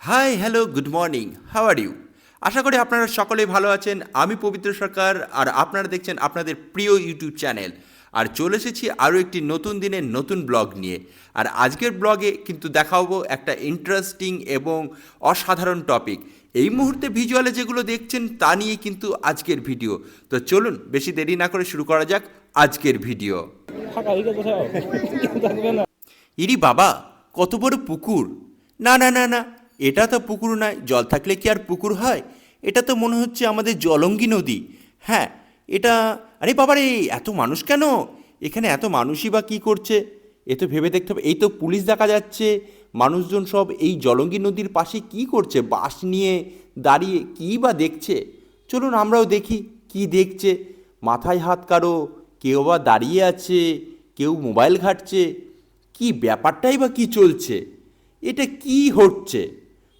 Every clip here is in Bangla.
High hello good morning, how are you? আশা করি আপনারা সকলেই ভালো আছেন। আমি পবিত্র সরকার, আর আপনারা দেখছেন আপনাদের প্রিয় ইউটিউব চ্যানেল। আর চলে এসেছি আরও একটি নতুন দিনের নতুন ব্লগ নিয়ে। আর আজকের ব্লগে কিন্তু দেখাবো একটা ইন্টারেস্টিং এবং অসাধারণ টপিক। এই মুহূর্তে ভিজুয়ালে যেগুলো দেখছেন তা নিয়ে কিন্তু আজকের ভিডিও। তো চলুন বেশি দেরি না করে শুরু করা যাক আজকের ভিডিও। ইরি বাবা, কত বড় পুকুর! না না না না, এটা তো পুকুর নয়। জল থাকলে কি আর পুকুর হয়? এটা তো মনে হচ্ছে আমাদের জলঙ্গি নদী। হ্যাঁ, এটা... আরে বাবা রে, এত মানুষ কেন? এখানে এত মানুষই বা কী করছে? এ তো ভেবে দেখতে হবে। এই তো পুলিশ দেখা যাচ্ছে। মানুষজন সব এই জলঙ্গি নদীর পাশে কি করছে? বাঁশ নিয়ে দাঁড়িয়ে কী বা দেখছে? চলুন আমরাও দেখি কি দেখছে। মাথায় হাত কারো, কেউ বা দাঁড়িয়ে আছে, কেউ মোবাইল ঘাঁটছে। কি ব্যাপারটাই বা কি চলছে? এটা কি হচ্ছে?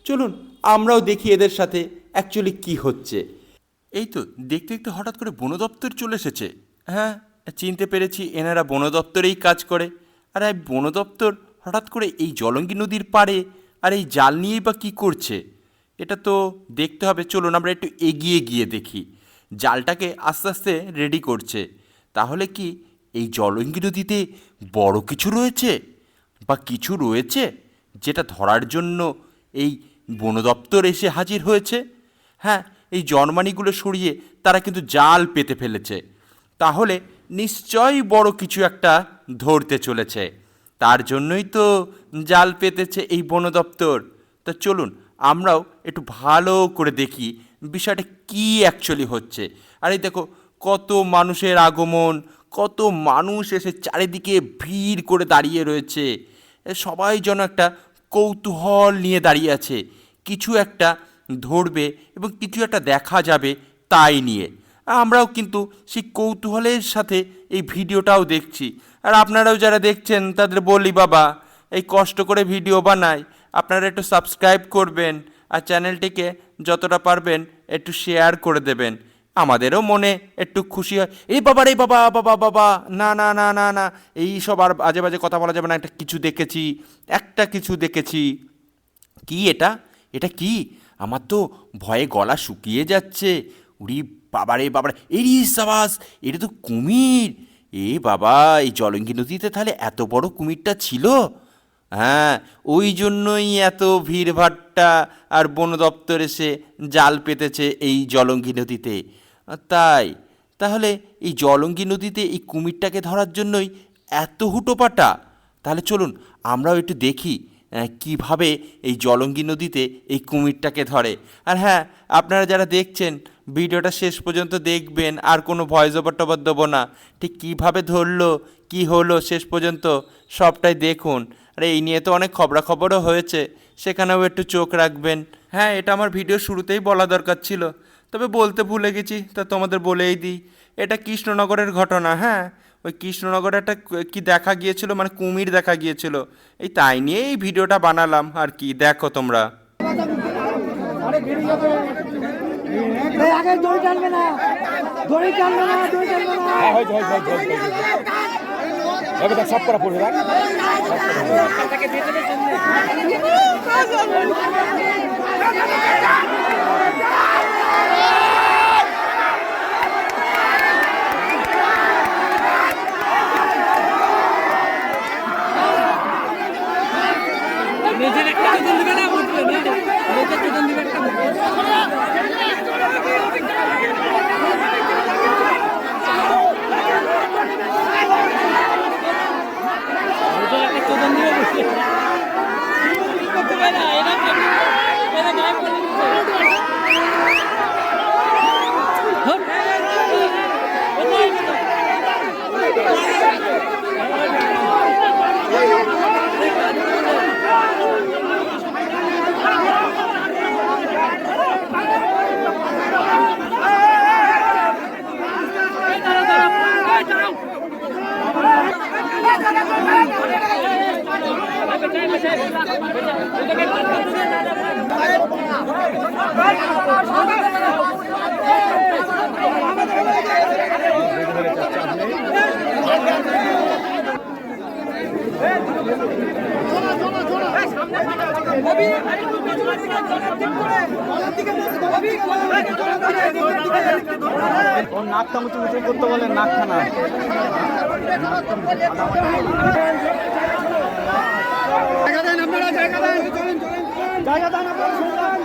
চলুন আমরাও দেখি এদের সাথে অ্যাকচুয়ালি কি হচ্ছে। এই তো দেখতে দেখতে হঠাৎ করে বন দপ্তর চলে এসেছে। হ্যাঁ, চিনতে পেরেছি, এনারা বন দপ্তরেই কাজ করে। আর এই বন দপ্তর হঠাৎ করে এই জলঙ্গি নদীর পাড়ে আর এই জাল নিয়েই বা কী করছে? এটা তো দেখতে হবে। চলুন আমরা একটু এগিয়ে গিয়ে দেখি। জালটাকে আস্তে আস্তে রেডি করছে। তাহলে কি এই জলঙ্গি নদীতে বড় কিছু রয়েছে বা কিছু রয়েছে যেটা ধরার জন্য এই বন দপ্তর এসে হাজির হয়েছে? হ্যাঁ, এই জনমানিগুলো সরিয়ে তারা কিন্তু জাল পেতে ফেলেছে। তাহলে নিশ্চয়ই বড় কিছু একটা ধরতে চলেছে। তার জন্যই তো জাল পেতেছে এই বন দপ্তর। তা চলুন আমরাও একটু ভালো করে দেখি বিষয়টা কি অ্যাকচুয়ালি হচ্ছে। আর এই দেখো, কত মানুষের আগমন, কত মানুষ এসে চারিদিকে ভিড় করে দাঁড়িয়ে রয়েছে। সবাই যেন একটা কৌতূহল নিয়ে দাঁড়িয়ে আছে, কিছু একটা ধরবে এবং কিছু একটা দেখা যাবে তাই নিয়ে। আমরাও কিন্তু সেই কৌতূহলের সাথে এই ভিডিওটাও দেখছি। আর আপনারাও যারা দেখছেন তাদের বলি, বাবা এই কষ্ট করে ভিডিও বানায়, আপনারা একটু সাবস্ক্রাইব করবেন আর চ্যানেলটিকে যতটা পারবেন একটু শেয়ার করে দেবেন। আমাদেরও মনে একটু খুশি হয়। এই বাবা রে, বাবা বাবা বাবা, না না না না না, এই সব আর বাজে বাজে কথা বলা যাবে না। একটা কিছু দেখেছি। কি এটা? এটা কি? আমার তো ভয়ে গলা শুকিয়ে যাচ্ছে। উরি বাবারে বাবারে, এরি সাবাস, এটা তো কুমির! এ বাবা, এই জলঙ্গি নদীতে তাহলে এত বড় কুমিরটা ছিল? হ্যাঁ, ওই জন্যই এত ভিড়ভাট্টা আর বন দপ্তর এসে জাল পেতেছে এই জলঙ্গি নদীতে। তাই তাহলে এই জলঙ্গি নদীতে এই কুমিরটাকে ধরার জন্যই এত হুটোপাটা? তাহলে চলুন আমরাও একটু দেখি কিভাবে এই জলঙ্গি নদীতে এই কুমিরটাকে ধরে। আর হ্যাঁ, আপনারা যারা দেখছেন ভিডিওটা শেষ পর্যন্ত দেখবেন, আর কোনো ভয়েস ওভার টোভার দেবো না। ঠিক কীভাবে ধরলো, কি হলো শেষ পর্যন্ত সবটাই দেখুন। আর এই নিয়ে তো অনেক খবরাখবরও হয়েছে, সেখানেও একটু চোখ রাখবেন। হ্যাঁ, এটা আমার ভিডিও শুরুতেই বলা দরকার ছিল, তবে বলতে ভুলে গেছি, তা তোমাদের বলেই দিই। এটা কৃষ্ণনগরের ঘটনা। হ্যাঁ, ওই কৃষ্ণনগরে একটা কি দেখা গিয়েছিল, মানে কুমির দেখা গিয়েছিল। এই তাই নিয়ে এই ভিডিওটা বানালাম আর কি। দেখো তোমরা। সব করা পড়বে। নিজের একটা চোদন দিবে না, বুঝলেন? নিজের চোদন দিবে একটা। চোদন দিবে বুঝলে করতে পারে না, এরা এরা গায়ে পড়ে ওর নাকটা মুচু মুচু করতে বলে নাকখানা জায়গা দেন আপনারা, জায়গা দেন, জায়গা দেন আপনারা, শুনলেন?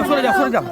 সরে যাও